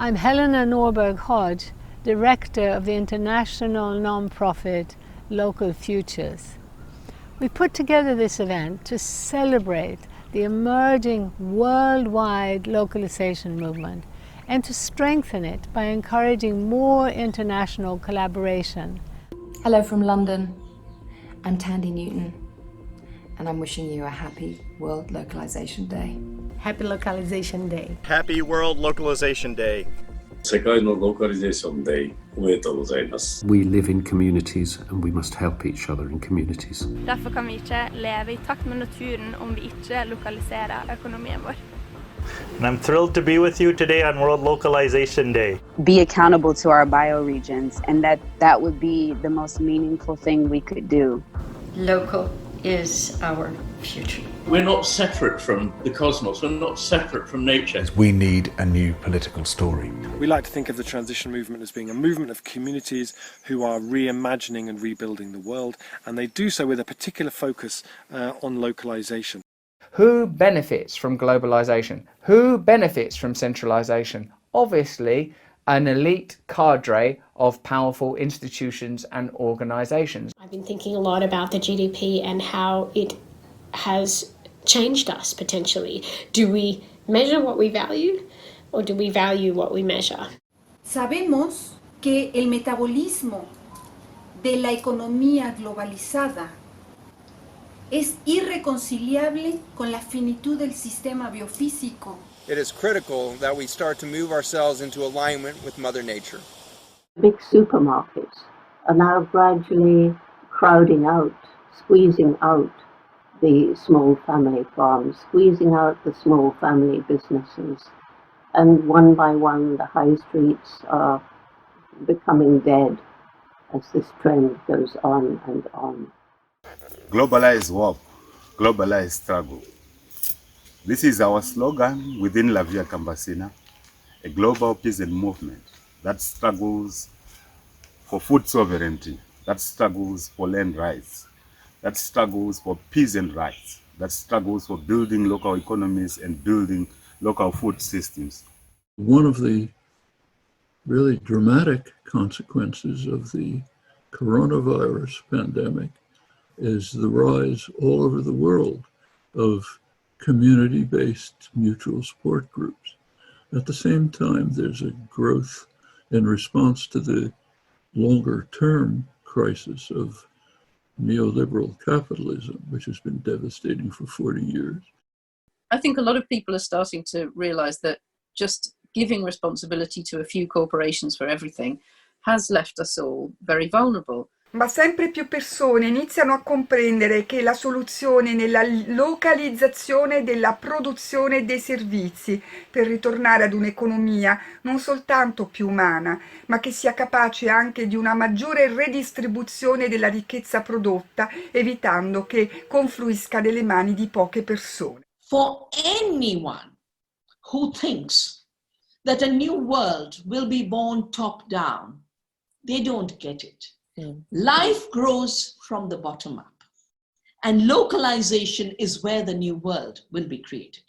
I'm Helena Norberg-Hodge, Director of the international non-profit Local Futures. We put together this event to celebrate the emerging worldwide localization movement and to strengthen it by encouraging more international collaboration. Hello from London. I'm Tandy Newton, and I'm wishing you a happy World Localization Day. Happy Localization Day. Happy World Localization Day. 世界のローカリゼーションデイおめでとうございます。 We live in communities and we must help each other in communities. Derfor kan vi ikke leve i takt med naturen om vi ikke lokaliserer økonomien vår. And I'm thrilled to be with you today on World Localization Day. Be accountable to our bioregions, and that would be the most meaningful thing we could do. Local is our future. We're not separate from the cosmos, we're not separate from nature. We need a new political story. We like to think of the transition movement as being a movement of communities who are reimagining and rebuilding the world, and they do so with a particular focus on localization. Who benefits from globalization? Who benefits from centralization? Obviously, an elite cadre of powerful institutions and organizations. I've been thinking a lot about the GDP and how it has changed us potentially. Do we measure what we value or do we value what we measure? Sabemos que el metabolismo de la economía globalizada es irreconciliable con la finitud del sistema biofísico. It is critical that we start to move ourselves into alignment with Mother Nature. Big supermarkets are now gradually crowding out, squeezing out the small family farms, squeezing out the small family businesses. And one by one, the high streets are becoming dead as this trend goes on and on. Globalized work, globalized struggle. This is our slogan within La Via Campesina, a global peasant movement that struggles for food sovereignty, that struggles for land rights, that struggles for peasant rights, that struggles for building local economies and building local food systems. One of the really dramatic consequences of the coronavirus pandemic is the rise all over the world of community-based mutual support groups. At the same time, there's a growth in response to the longer-term crisis of neoliberal capitalism, which has been devastating for 40 years. I think a lot of people are starting to realize that just giving responsibility to a few corporations for everything has left us all very vulnerable. Ma sempre più persone iniziano a comprendere che la soluzione è nella localizzazione della produzione dei servizi per ritornare ad un'economia non soltanto più umana, ma che sia capace anche di una maggiore redistribuzione della ricchezza prodotta, evitando che confluisca nelle mani di poche persone. For anyone who thinks that a new world will be born top down, they don't get it. Life grows from the bottom up, and localization is where the new world will be created.